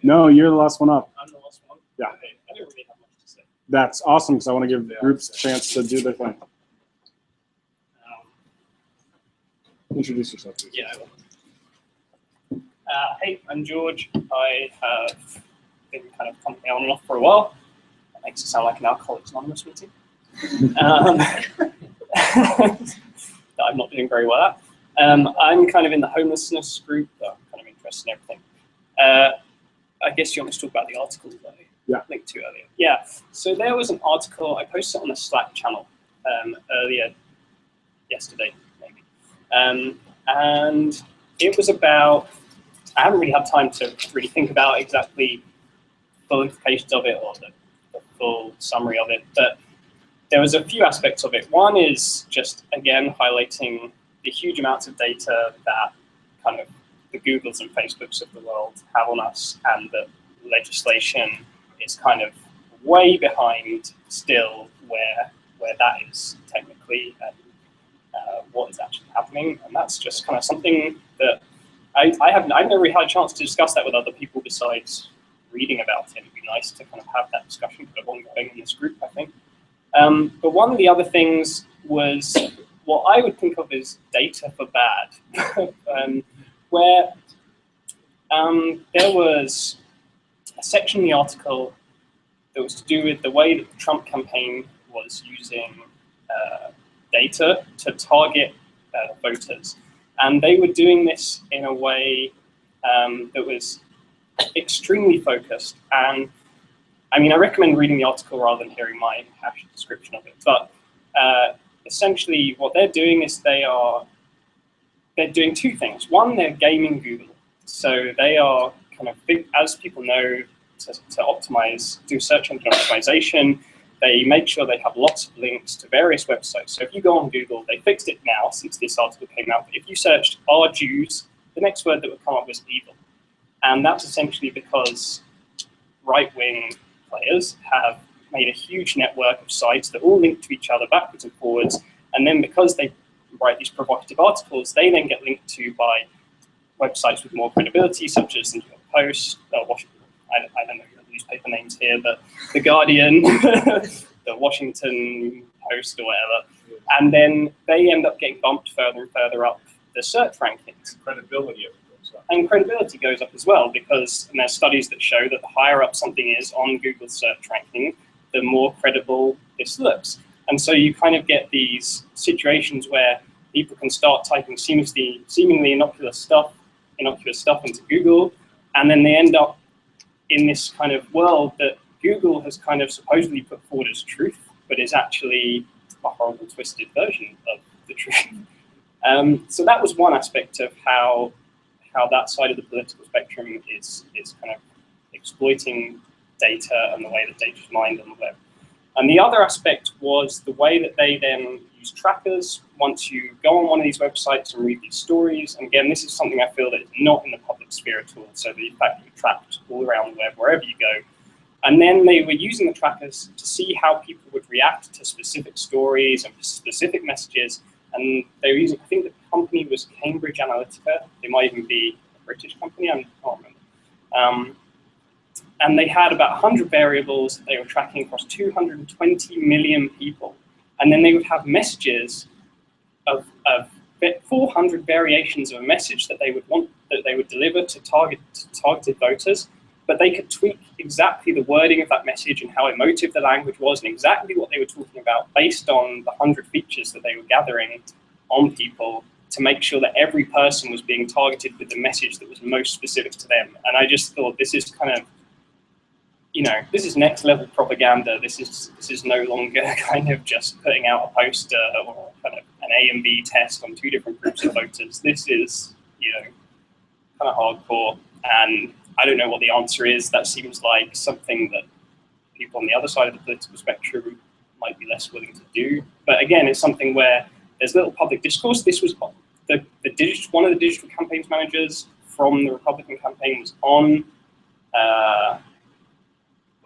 No, you're the last one up.
I'm the last one.
Yeah.
Okay. I don't really have much to say.
That's awesome because I want to give groups a chance to do their thing. Introduce yourself, please.
Yeah, I will. Hey, I'm George. I have been kind of company on and off for a while. That makes it sound like an Alcoholics Anonymous meeting. That I'm not doing very well at. I'm kind of in the homelessness group, but I'm kind of interested in everything. I guess you want me to talk about the article that I linked to earlier. Yeah, so there was an article, I posted it on the Slack channel earlier yesterday, maybe. And it was about, I haven't really had time to really think about exactly full implications of it or the full summary of it, but there was a few aspects of it. One is just, again, highlighting the huge amounts of data that kind of the Googles and Facebooks of the world have on us, and that legislation is kind of way behind still where that is technically and what is actually happening. And that's just kind of something that I've never really had a chance to discuss that with other people besides reading about it. It'd be nice to kind of have that discussion kind of ongoing in this group, I think. But one of the other things was what I would think of as data for bad, where there was a section in the article that was to do with the way that the Trump campaign was using data to target voters. And they were doing this in a way that was extremely focused. And I mean, I recommend reading the article rather than hearing my hash description of it. But essentially what they're doing is they're doing two things. One, they're gaming Google. So they are kind of, as people know, to optimize, do search engine optimization, they make sure they have lots of links to various websites. So if you go on Google, they fixed it now since this article came out, but if you searched "are Jews," the next word that would come up was evil. And that's essentially because right-wing players have made a huge network of sites that all link to each other backwards and forwards. And then because they write these provocative articles, they then get linked to by websites with more credibility, such as the New York Post, Washington, I don't know your newspaper names here, but The Guardian, the Washington Post or whatever. And then they end up getting bumped further and further up the search rankings.
Credibility of it goes up.
And credibility goes up as well, because there's studies that show that the higher up something is on Google search ranking, the more credible this looks. And so you kind of get these situations where people can start typing seemingly innocuous stuff into Google,
And then they end up in this kind of world that Google has kind of supposedly put forward as truth, but is actually a horrible, twisted version of the truth. So that was one aspect of how that side of the political spectrum is kind of exploiting data and the way that data is mined on the web. And the other aspect was the way that they then use trackers. Once you go on one of these websites and read these stories, and again, this is something I feel that is not in the public sphere at all. So the fact that you're tracked all around the web, wherever you go. And then they were using the trackers to see how people would react to specific stories and specific messages. And they were using, I think the company was Cambridge Analytica. They might even be a British company, I can't remember. And they had about 100 variables that they were tracking across 220 million people. And then they would have messages of 400 variations of a message that they would deliver to targeted voters. But they could tweak exactly the wording of that message and how emotive the language was and exactly what they were talking about based on the 100 features that they were gathering on people to make sure that every person was being targeted with the message that was most specific to them. And I just thought this is kind of, this is next level propaganda. This is no longer kind of just putting out a poster or kind of an A and B test on two different groups of voters. This is, kind of hardcore. And I don't know what the answer is. That seems like something that people on the other side of the political spectrum might be less willing to do. But again, it's something where there's little public discourse. This was one of the digital campaigns managers from the Republican campaign was on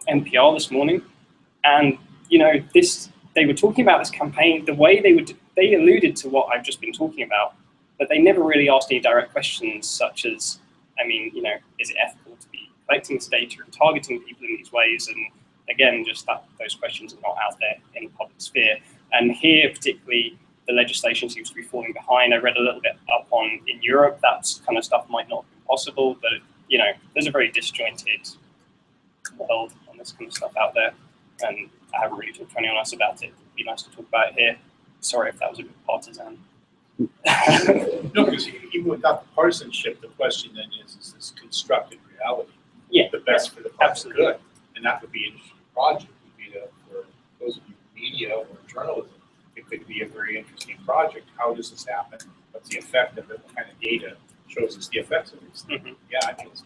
NPR this morning, and they were talking about this campaign. The way they alluded to what I've just been talking about, but they never really asked any direct questions, such as, is it ethical to be collecting this data and targeting people in these ways? And again, just those questions are not out there in the public sphere. And here, particularly, the legislation seems to be falling behind. I read a little bit up on in Europe, that kind of stuff might not be possible, but there's a very disjointed world on this kind of stuff out there. And I haven't really talked to anyone else about it. It'd be nice to talk about it here. Sorry if that was a bit partisan.
No, because even without the partisanship, the question then is this constructed reality the best for the public good? And that would be an interesting project, would be for those of you in media or journalism, it could be a very interesting project. How does this happen? What's the effect of it? What kind of data shows us the effects of these things?
Mm-hmm.
Yeah, I think it's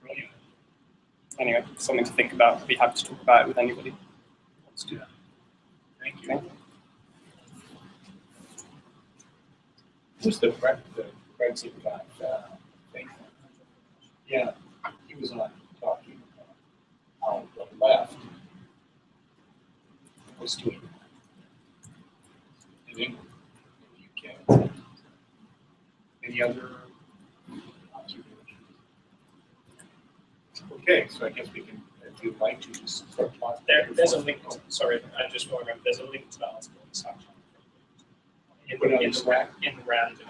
brilliant.
Anyway, something to think about. I'd be happy to talk about it with anybody. Let's do that.
Thank you. Who's the Brexit guy thing? Yeah, he was on talking how the left was doing in England, in the UK. Any other observations? Okay, so I guess we can, if you'd like to, just start talking.
There's a link. Sorry, I just want to remember. There's a link to that article in the section. In the random.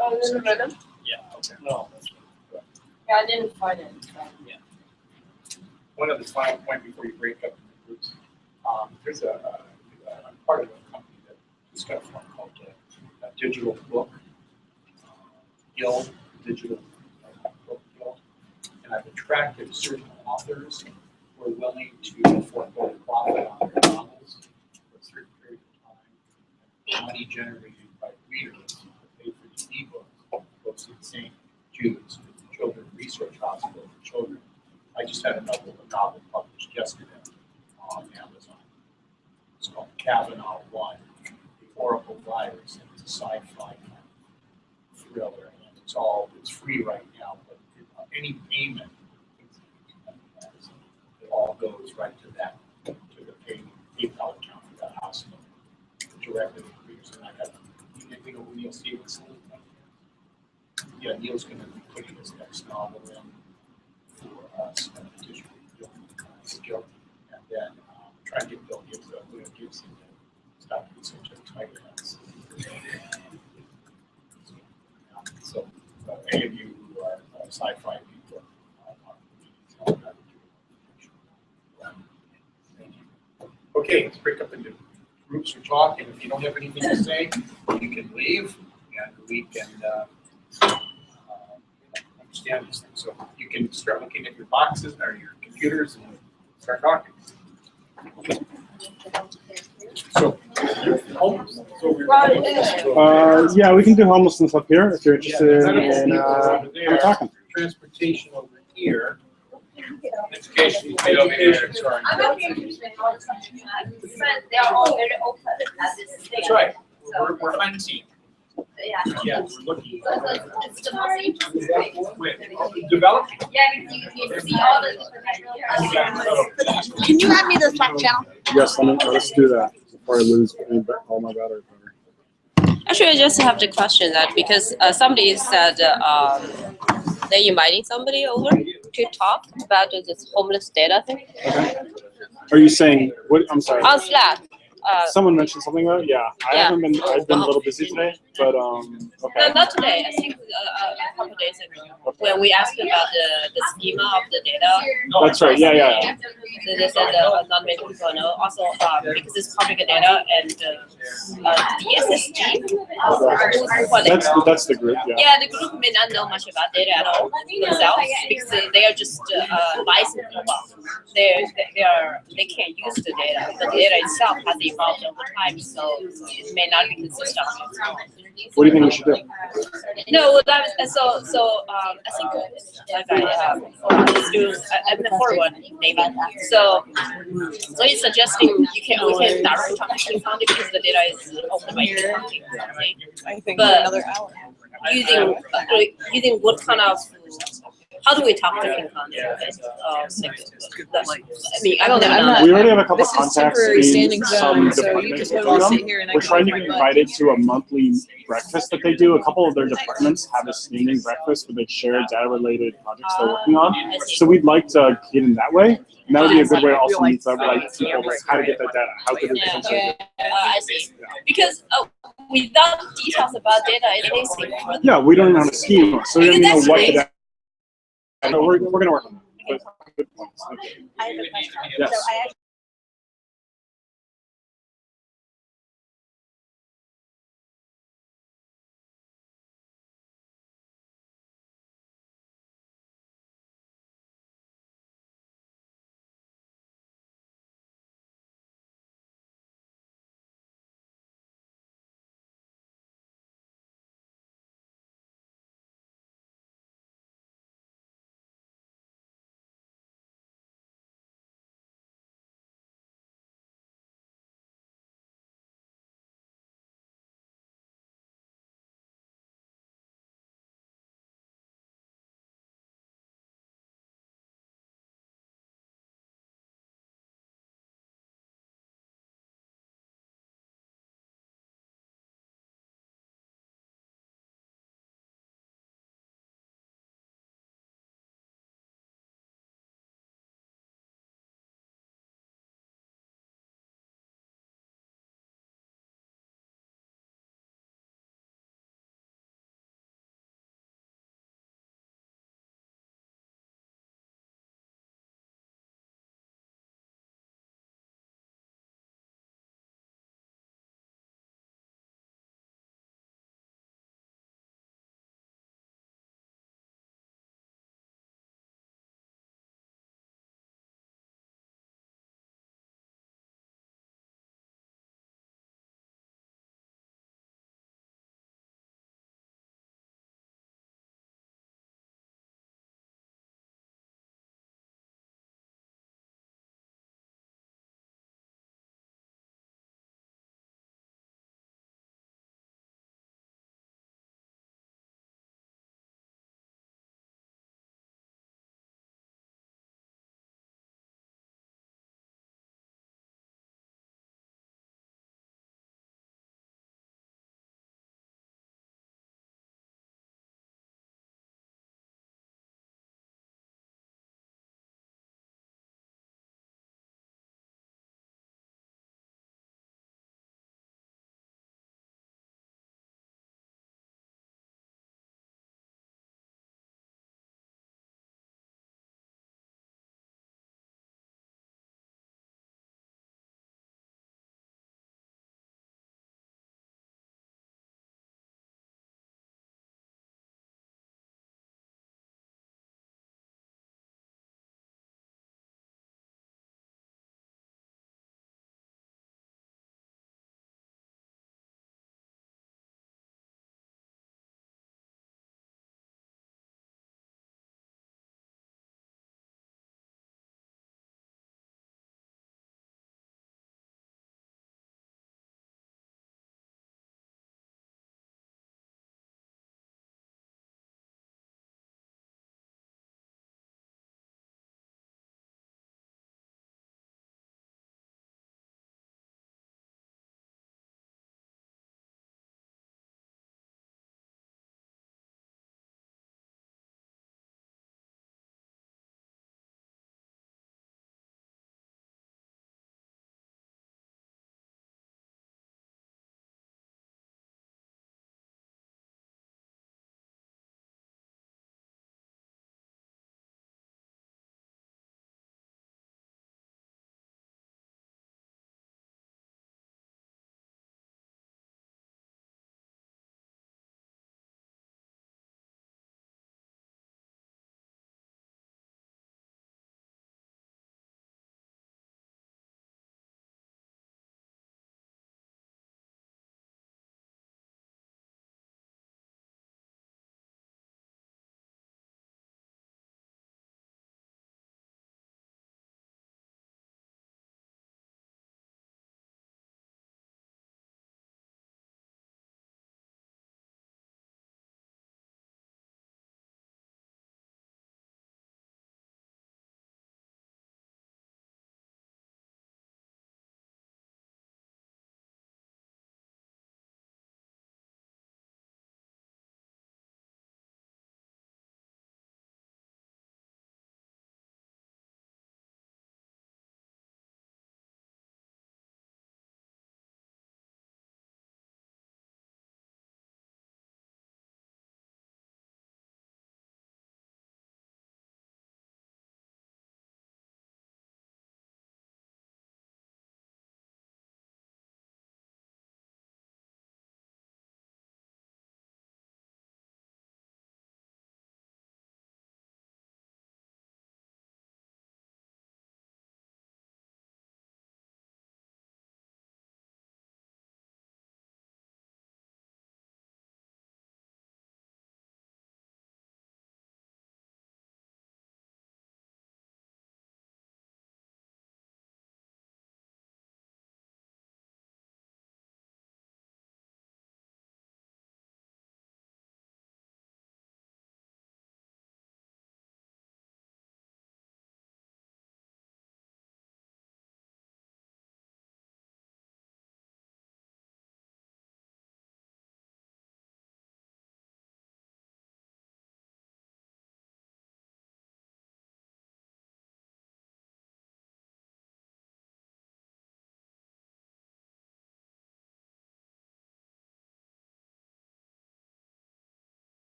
Oh, in the random?
Yeah. Okay.
No.
Yeah, I didn't find it.
Yeah.
One other final point before you break up into groups. There's I'm part of a company that just got one called Digital Book Guild, Digital Book Guild, and I've attracted certain authors who are willing to forego profit on their novels for a certain period of time. The money generated by readers to pay for the ebooks goes to St. Jude's, the Children's Research Hospital for Children. I just had a novel published yesterday on Amazon. It's called Kavanaugh 1, The Oracle Virus, and it's a sci-fi thriller, and it's free right now, but any payment, it all goes right to that, to the PayPal account for that hospital, directly to readers. And I got, you know who Neil Stevenson is? Yeah, Neil's going to be putting his next novel in for us at the Digital Guild, and then try to get Bill Gibson to stop being such a tight ass. So, any of you who are sci-fi people, thank you. Okay, let's break up into groups for talk, and if you don't have anything to say, you can leave, and we can. I'm just understand these things. So you can start looking at your boxes or your computers and start talking. So,
Yeah, we can do homelessness up here if you're interested in
over there.
talking.
Transportation over here.
Education, you get over here.
Sorry.
I'm not being interested in all the time. They are all very open at this stage.
That's right. We're hunting.
Yeah.
Yeah, we're looking.
It's the most interesting thing.
With developing.
Yeah, because you see all the different.
Can you add me to the Slack channel?
Yes, let's do that before I lose all my battery power.
Actually, I just have the question that because somebody said they're inviting somebody over to talk about this homeless data thing
Okay. Are you saying what? I'm sorry.
on Slack.
Someone mentioned something about it? Yeah.
Yeah.
I've been a little busy today, but
No,
okay.
not today. I think a couple days ago when we asked about the schema of the data.
That's right. Yeah.
They said not many people know. Also, because it's public data and DSSG.
That's the group. Yeah.
Yeah, the group may not know much about data at all themselves because they are just licensed. Well, they can't use the data. The data itself has evolved over time, so it may not be consistent.
What do you think we should do?
No, that is, so I think let's do I'm the forward one, David. So he's suggesting we can directly talk to King County because the data is owned by King County.
I think
But
another hour.
using what kind of how do we talk to King County? I don't know.
We already have a couple
This is
contacts
temporary
in
standing
some
zone, so you
departments
can
of
totally
freedom.
sit here and I
We're
can
trying to
talk
get
my
invited to a monthly breakfast that they do. A couple of their departments have a standing breakfast where they share data-related projects they're working on. So we'd like to get in that way. And that would be a good way to also meet the right people, how to get that data, how could it potentially be.
I see. Because without details about data, it's basic.
Yeah, we don't even have a schema, so we don't even know what the data. We're gonna work on that. But good points. Okay.
I have a question.
Yes.
So I actually